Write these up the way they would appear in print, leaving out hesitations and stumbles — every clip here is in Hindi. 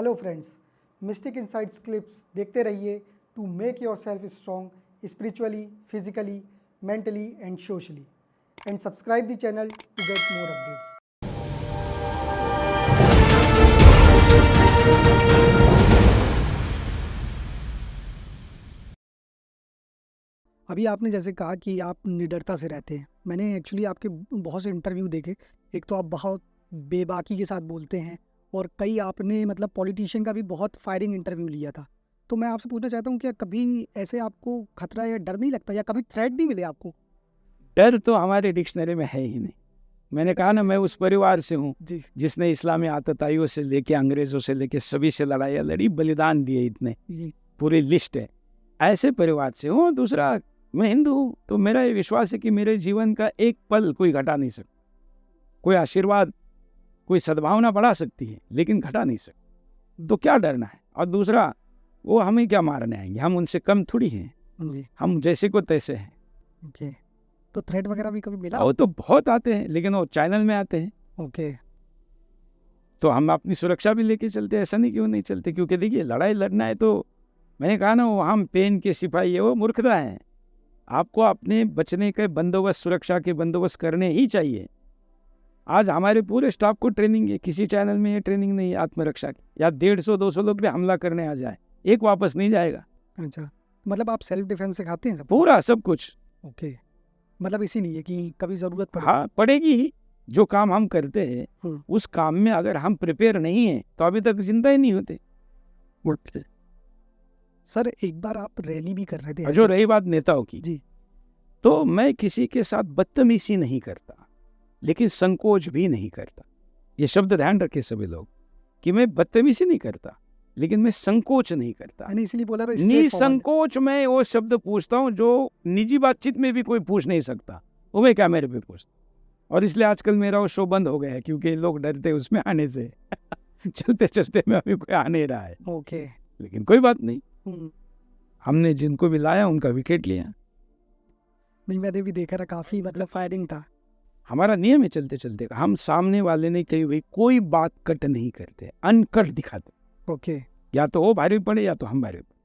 Hello friends, mystic insights clips देखते रहिए to make yourself strong spiritually, physically, mentally and socially, and subscribe the channel to get more updates. अभी आपने जैसे कहा कि आप निडरता से रहते हैं। मैंने एक्चुअली आपके बहुत से इंटरव्यू देखे। एक तो आप बहुत बेबाकी के साथ बोलते हैं और कई आपने मतलब पॉलिटिशियन का भी बहुत फायरिंग इंटरव्यू लिया था। तो मैं आपसे पूछना चाहता हूँ क्या कभी ऐसे आपको खतरा या डर नहीं लगता या कभी थ्रेट नहीं मिले आपको? डर तो हमारे डिक्शनरी में है ही नहीं। मैंने कहा ना, मैं उस परिवार से हूँ जी जिसने इस्लामी आतताइयों से लेके अंग्रेज़ों से लेके सभी से लड़ाइयाँ लड़ी, बलिदान दिए, इतने जी पूरी लिस्ट है। ऐसे परिवार से हूँ। दूसरा, मैं हिंदू हूँ, तो मेरा ये विश्वास है कि मेरे जीवन का एक पल कोई घटा नहीं सकता। कोई आशीर्वाद, कोई सद्भावना बढ़ा सकती है, लेकिन घटा नहीं सकती। तो क्या डरना है? और दूसरा, वो हमें क्या मारने आएंगे? हम उनसे कम थोड़ी हैं। जी हम जैसे को तैसे हैं। ओके। तो थ्रेट वगैरह भी कभी मिला? वो तो बहुत आते हैं, लेकिन वो चैनल में आते हैं। ओके। तो हम अपनी सुरक्षा भी लेके चलते हैं। ऐसा नहीं क्यों नहीं चलते, क्योंकि देखिए, लड़ाई लड़ना है तो मैंने कहा ना, वो हम पेन के सिपाही है, वो मूर्खता है। आपको अपने बचने के बंदोबस्त, सुरक्षा के बंदोबस्त करने ही चाहिए। आज हमारे पूरे स्टाफ को ट्रेनिंग है, किसी चैनल में ये ट्रेनिंग नहीं है आत्मरक्षा की। या 150-200 लोग भी हमला करने आ जाए, एक वापस नहीं जाएगा। अच्छा, मतलब आप सेल्फ डिफेंस सिखाते हैं सब? पूरा सब कुछ। ओके, मतलब इसी नहीं है कि कभी ज़रूरत पड़े। हाँ, पड़ेगी ही। जो काम हम करते हैं उस काम में अगर हम प्रिपेयर नहीं हैं तो अभी तक जिंदा ही नहीं होते। सर, एक बार आप रैली भी कर रहे थे। जो रही बात नेताओं की, जी तो मैं किसी के साथ बदतमीजी नहीं करता, लेकिन संकोच भी नहीं करता। ये शब्द ध्यान रखे सभी लोग, कि मैं बदतमीजी नहीं करता, लेकिन मैं संकोच नहीं करता। मैंने इसीलिए बोला था निसंकोच मैं वो शब्द पूछता हूँ जो निजी बातचीत में भी कोई पूछ नहीं सकता, वो मैं क्या मेरे पे पूछता। और इसलिए आजकल मेरा वो शो बंद हो गया है, क्योंकि लोग डरते उसमें आने से। चलते चलते में अभी कोई आ नहीं रहा है। ओके। लेकिन कोई बात नहीं, हमने जिनको भी लाया उनका विकेट लिया। नहीं, मैंने भी देखा था, काफी मतलब फायरिंग था। हमारा नियम है चलते चलते का, हम सामने वाले ने कही हुई कोई बात कट नहीं करते, अनकट दिखाते। ओके। या तो वो भारी पड़े या तो हम भारी पड़े।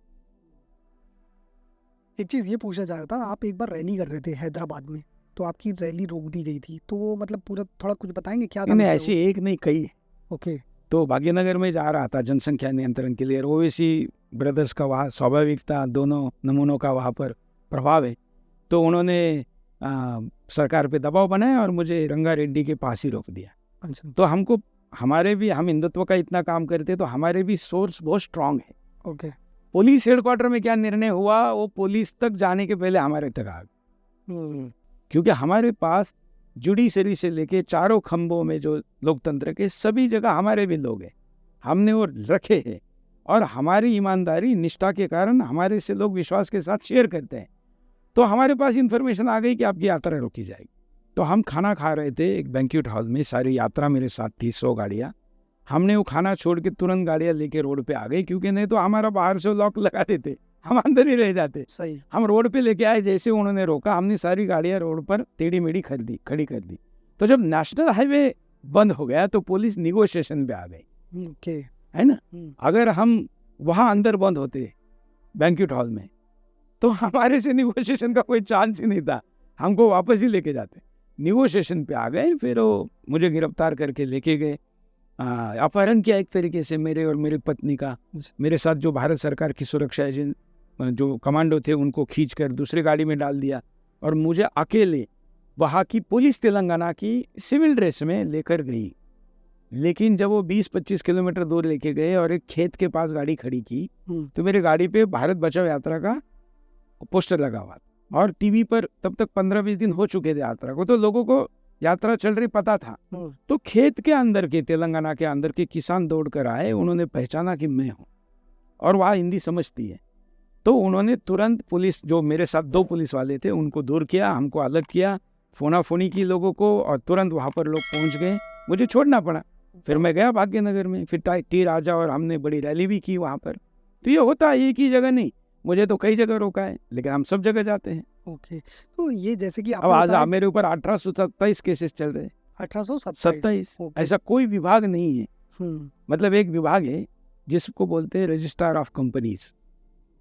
एक चीज ये पूछना चाह रहा था, आप एक बार रैली कर रहे थे हैदराबाद में, तो आपकी रैली रोक दी गई थी, तो वो मतलब पूरा थोड़ा कुछ बताएंगे क्या था? नहीं, ऐसी एक नहीं कई। ओके। तो भाग्यनगर में जा रहा था जनसंख्या नियंत्रण के लिए। ओवैसी ब्रदर्स का वहाँ स्वाभाविक था, दोनों नमूनों का वहाँ पर प्रभाव है। तो उन्होंने सरकार पे दबाव बनाया और मुझे रंगारेड्डी के पास ही रोक दिया। अच्छा। तो हमको, हमारे भी, हम हिंदुत्व का इतना काम करते तो हमारे भी सोर्स बहुत स्ट्रांग है। ओके। पुलिस हेडक्वार्टर में क्या निर्णय हुआ, वो पुलिस तक जाने के पहले हमारे तक आ गए। क्योंकि हमारे पास जुडिशरी से लेके चारों खंभों में जो लोकतंत्र के सभी जगह हमारे भी लोग हैं, हमने वो रखे हैं। और हमारी ईमानदारी, निष्ठा के कारण हमारे से लोग विश्वास के साथ शेयर करते हैं। तो हमारे पास इन्फॉर्मेशन आ गई कि आपकी यात्रा रोकी जाएगी। तो हम खाना खा रहे थे एक बैंक्वेट हॉल में, सारी यात्रा मेरे साथ थी, 100 गाड़ियाँ। हमने वो खाना छोड़ के तुरंत गाड़ियाँ लेके रोड पे आ गई, क्योंकि नहीं तो हमारा बाहर से लॉक लगा देते, हम अंदर ही रह जाते। सही। हम रोड पे लेके आए, जैसे उन्होंने रोका हमने सारी गाड़ियाँ रोड पर टेढ़ी मेढ़ी खड़ी कर दी। तो जब नेशनल हाईवे बंद हो गया तो पुलिस निगोशिएशन पे आ गई। ओके। है ना? अगर हम वहाँ अंदर बंद होते बैंक्वेट हॉल में, तो हमारे से निगोशिएशन का कोई चांस ही नहीं था, हमको वापस ही लेके जाते। निगोशिएशन पे आ गए, फिर वो मुझे गिरफ्तार करके लेके गए। अपहरण किया एक तरीके से मेरे और मेरी पत्नी का। मेरे साथ जो भारत सरकार की सुरक्षा एजेंट जो कमांडो थे उनको खींचकर दूसरी गाड़ी में डाल दिया और मुझे अकेले वहाँ की पुलिस तेलंगाना की सिविल ड्रेस में लेकर गई। लेकिन जब वो 20-25 किलोमीटर दूर लेके गए और एक खेत के पास गाड़ी खड़ी की, तो मेरे गाड़ी पे भारत बचाओ यात्रा का पोस्टर लगा हुआ था। और टीवी पर तब तक 15-20 दिन हो चुके थे यात्रा को, तो लोगों को यात्रा चल रही पता था। तो खेत के अंदर के, तेलंगाना के अंदर के किसान दौड़ कर आए, उन्होंने पहचाना कि मैं हूँ और वहाँ हिंदी समझती है। तो उन्होंने तुरंत पुलिस, जो मेरे साथ 2 पुलिस वाले थे, उनको दूर किया, हमको अलग किया, फोनाफोनी की लोगों को, और तुरंत वहाँ पर लोग पहुँच गए, मुझे छोड़ना पड़ा। फिर मैं गया भाग्यनगर में, फिर टी राजा, और हमने बड़ी रैली भी की वहाँ पर। तो ये होता है, एक ही जगह नहीं, मुझे तो कई जगह रोका है, लेकिन हम सब जगह जाते हैं। ओके। तो ये जैसे कि अब आज मेरे ऊपर 1827 केसेस चल रहे हैं। 1827? ऐसा कोई विभाग नहीं है। मतलब एक विभाग है जिसको बोलते हैं रजिस्ट्रार ऑफ कंपनीज।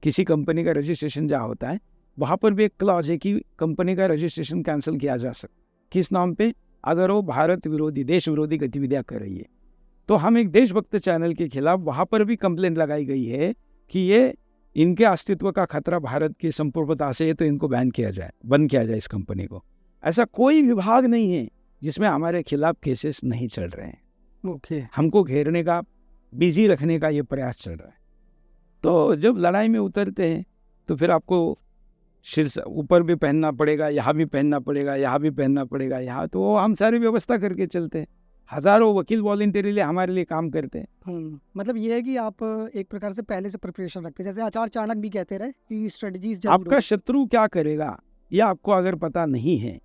किसी कंपनी का रजिस्ट्रेशन जहाँ होता है वहाँ पर भी एक क्लॉज है कि कंपनी का रजिस्ट्रेशन कैंसिल किया जा सकता, किस नाम पे? अगर वो भारत विरोधी, देश विरोधी गतिविधियाँ कर रही है। तो हम एक देशभक्त चैनल के खिलाफ वहाँ पर भी कंप्लेंट लगाई गई है कि ये इनके अस्तित्व का खतरा भारत की संप्रभुता से है, तो इनको बैन किया जाए, बंद किया जाए इस कंपनी को। ऐसा कोई विभाग नहीं है जिसमें हमारे खिलाफ केसेस नहीं चल रहे हैं। ओके। हमको घेरने का, बिजी रखने का ये प्रयास चल रहा है। तो जब लड़ाई में उतरते हैं तो फिर आपको शीर्ष ऊपर भी पहनना पड़ेगा, यहाँ भी पहनना पड़ेगा, यहाँ भी पहनना पड़ेगा, यहाँ तो हम सारी व्यवस्था करके चलते हैं। हज़ारों वकील वॉलंटियरली हमारे लिए काम करते हैं। मतलब ये है कि आप एक प्रकार से पहले से प्रिपरेशन रखते हैं, जैसे आचार्य चाणक्य भी कहते रहे कि स्ट्रेटजीज आपका शत्रु क्या करेगा ये आपको अगर पता नहीं है,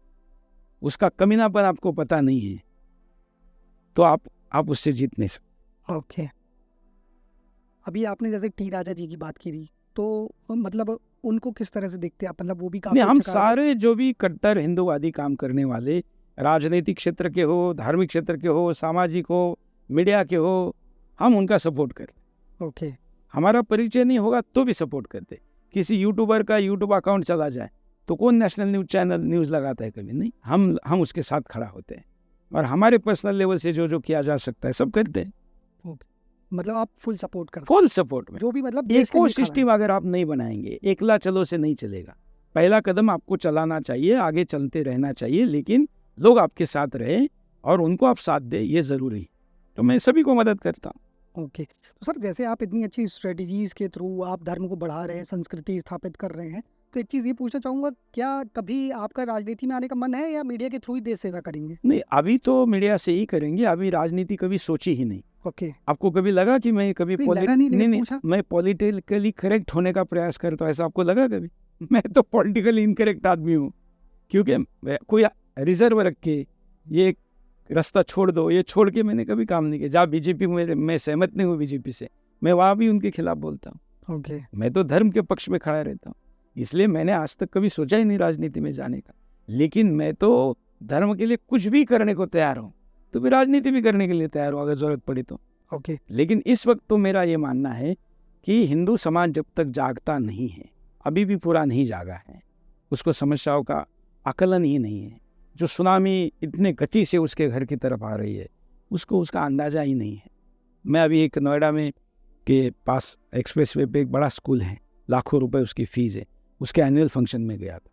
उसका कमीनापन आपको पता नहीं है, तो आप उससे जीत नहीं सकते। ओके। अभी आपने जैसे टी राजा जी की बात की थी, तो मतलब उनको किस तरह से देखते हैं आप? मतलब वो भी काफी हम अच्छा सारे जो भी कट्टर हिंदूवादी काम करने वाले, राजनीतिक क्षेत्र के हो, धार्मिक क्षेत्र के हो, सामाजिक हो, मीडिया के हो, हम उनका सपोर्ट करते। ओके। हमारा परिचय नहीं होगा तो भी सपोर्ट करते। किसी यूट्यूबर का यूट्यूब अकाउंट चला जाए तो कौन नेशनल न्यूज़ चैनल न्यूज़ लगाता है? कभी नहीं। हम उसके साथ खड़ा होते हैं और हमारे पर्सनल लेवल से जो किया जा सकता है सब करते हैं। मतलब आप फुल सपोर्ट करते हैं? फुल सपोर्ट में। जो भी मतलब इको सिस्टम अगर आप नहीं बनाएंगे, एकला चलो से नहीं चलेगा। पहला कदम आपको चलाना चाहिए, आगे चलते रहना चाहिए, लेकिन लोग आपके साथ रहे और उनको आप साथ दें, ये ज़रूरी। तो मैं सभी को मदद करता हूँ। ओके। तो सर, जैसे आप इतनी अच्छी स्ट्रेटजीज के थ्रू आप धर्म को बढ़ा रहे हैं, संस्कृति स्थापित कर रहे हैं, तो एक चीज़ ये पूछना चाहूँगा, क्या कभी आपका राजनीति में आने का मन है या मीडिया के थ्रू ही देश सेवा करेंगे? नहीं, अभी तो मीडिया से ही करेंगे, अभी राजनीति कभी सोची ही नहीं। ओके। आपको कभी लगा कि मैं कभी नहीं, मैं पॉलिटिकली करेक्ट होने का प्रयास करता हूँ, ऐसा आपको लगा कभी? मैं तो पॉलिटिकली इनकरेक्ट आदमी हूँ, क्योंकि कोई रिजर्व रख के ये रास्ता छोड़ दो, ये छोड़ के मैंने कभी काम नहीं किया। जहाँ बीजेपी में मैं सहमत नहीं हूँ बीजेपी से, मैं वहाँ भी उनके खिलाफ बोलता हूँ। ओके। मैं तो धर्म के पक्ष में खड़ा रहता हूँ, इसलिए मैंने आज तक कभी सोचा ही नहीं राजनीति में जाने का। लेकिन मैं तो धर्म के लिए कुछ भी करने को तैयार हूँ, तो फिर राजनीति भी करने के लिए तैयार हूँ अगर जरूरत पड़ी तो। ओके। लेकिन इस वक्त तो मेरा ये मानना है कि हिंदू समाज जब तक जागता नहीं है, अभी भी पूरा नहीं जागा है, उसको समस्याओं का आकलन ही नहीं है, जो सुनामी इतने गति से उसके घर की तरफ आ रही है उसको उसका अंदाज़ा ही नहीं है। मैं अभी एक नोएडा में के पास एक्सप्रेसवे पे एक बड़ा स्कूल है, लाखों रुपए उसकी फ़ीस है, उसके एनुअल फंक्शन में गया था।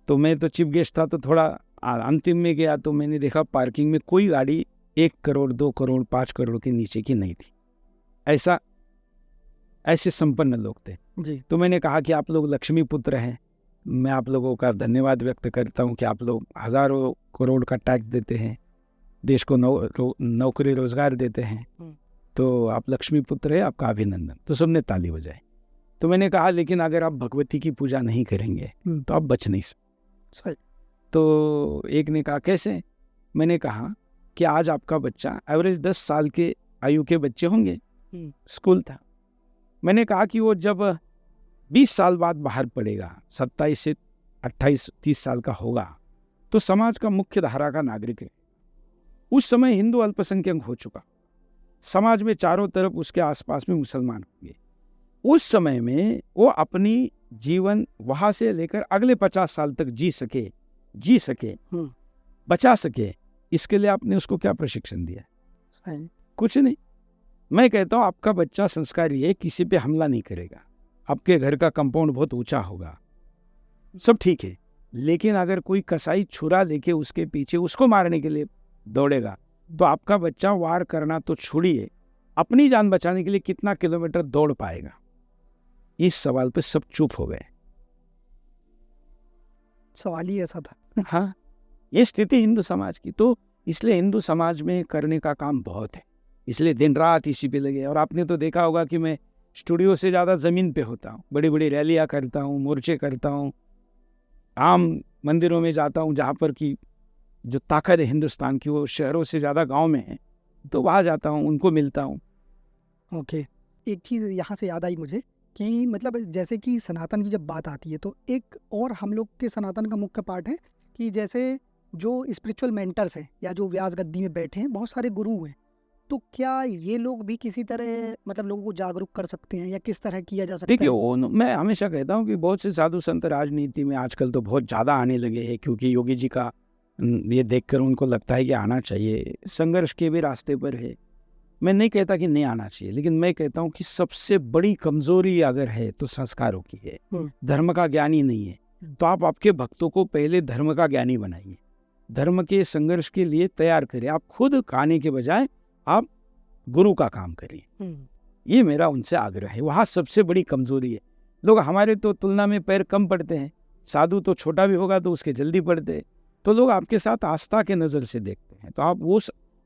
तो मैं तो चीफ गेस्ट था, तो थोड़ा अंतिम में गया, तो मैंने देखा पार्किंग में कोई गाड़ी 1 करोड़ 2 करोड़ 5 करोड़ के नीचे की नहीं थी। ऐसे संपन्न लोग थे जी। तो मैंने कहा कि आप लोग लक्ष्मी पुत्र हैं, मैं आप लोगों का धन्यवाद व्यक्त करता हूं कि आप लोग हज़ारों करोड़ का टैक्स देते हैं, देश को नौकरी रोजगार देते हैं, तो आप लक्ष्मी पुत्र हैं, आपका अभिनंदन। तो सबने ताली बजाई। तो मैंने कहा लेकिन अगर आप भगवती की पूजा नहीं करेंगे तो आप बच नहीं सकते। तो एक ने कहा कैसे? मैंने कहा कि आज आपका बच्चा एवरेज 10 साल के आयु के बच्चे होंगे, स्कूल था। मैंने कहा कि वो जब 20 साल बाद बाहर पड़ेगा, 27 से 28 30 साल का होगा, तो समाज का मुख्य धारा का नागरिक है। उस समय हिंदू अल्पसंख्यक हो चुका, समाज में चारों तरफ उसके आसपास में मुसलमान होंगे। उस समय में वो अपनी जीवन वहां से लेकर अगले 50 साल तक जी सके बचा सके, इसके लिए आपने उसको क्या प्रशिक्षण दिया? कुछ नहीं। मैं कहता हूँ आपका बच्चा संस्कारी है, किसी पे हमला नहीं करेगा, आपके घर का कंपाउंड बहुत ऊंचा होगा, सब ठीक है। लेकिन अगर कोई कसाई छुरा लेके उसके पीछे उसको मारने के लिए दौड़ेगा, तो आपका बच्चा वार करना तो छोड़िए, अपनी जान बचाने के लिए कितना किलोमीटर दौड़ पाएगा? इस सवाल पे सब चुप हो गए। सवाल ही ऐसा था। हाँ, ये स्थिति हिंदू समाज की। तो इसलिए हिंदू समाज में करने का काम बहुत है, इसलिए दिन रात इसी पे लगे। और आपने तो देखा होगा कि मैं स्टूडियो से ज़्यादा ज़मीन पे होता हूँ, बड़ी बड़ी रैलियाँ करता हूँ, मोर्चे करता हूँ, आम मंदिरों में जाता हूँ जहाँ पर कि जो ताकत है हिंदुस्तान की वो शहरों से ज़्यादा गांव में है, तो वहाँ जाता हूँ, उनको मिलता हूँ। ओके। एक चीज़ यहाँ से याद आई मुझे कि मतलब जैसे कि सनातन की जब बात आती है, तो एक और हम लोग के सनातन का मुख्य पार्ट है कि जैसे जो स्पिरिचुअल मेंटर्स हैं या जो व्यास गद्दी में बैठे हैं, बहुत सारे गुरु हैं, तो क्या ये लोग भी किसी तरह मतलब लोगों को जागरूक कर सकते हैं या किस तरह किया जा सकता देखिए है? मैं हमेशा कहता हूँ कि बहुत से साधु संत राजनीति में आजकल तो बहुत ज़्यादा आने लगे हैं, क्योंकि योगी जी का ये देखकर उनको लगता है कि आना चाहिए। संघर्ष के भी रास्ते पर है। मैं नहीं कहता कि नहीं आना चाहिए, लेकिन मैं कहता हूँ कि सबसे बड़ी कमजोरी अगर है तो संस्कारों की है, धर्म का ज्ञानी नहीं है। तो आप आपके भक्तों को पहले धर्म का ज्ञानी बनाइए, धर्म के संघर्ष के लिए तैयार करिए। आप खुद खाने के बजाय आप गुरु का काम करिए। ये मेरा उनसे आग्रह है। वहाँ सबसे बड़ी कमजोरी है। लोग हमारे तो तुलना में पैर कम पड़ते हैं, साधु तो छोटा भी होगा तो उसके जल्दी पड़ते हैं, तो लोग आपके साथ आस्था के नज़र से देखते हैं। तो आप वो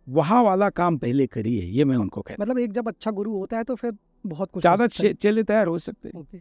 वहाँ वाला काम पहले करिए, ये मैं उनको कहता हूँ। मतलब एक जब अच्छा गुरु होता है तो फिर बहुत कुछ हो ज़्यादा सकता है। चेले तैयार हो सकते हैं। ओके।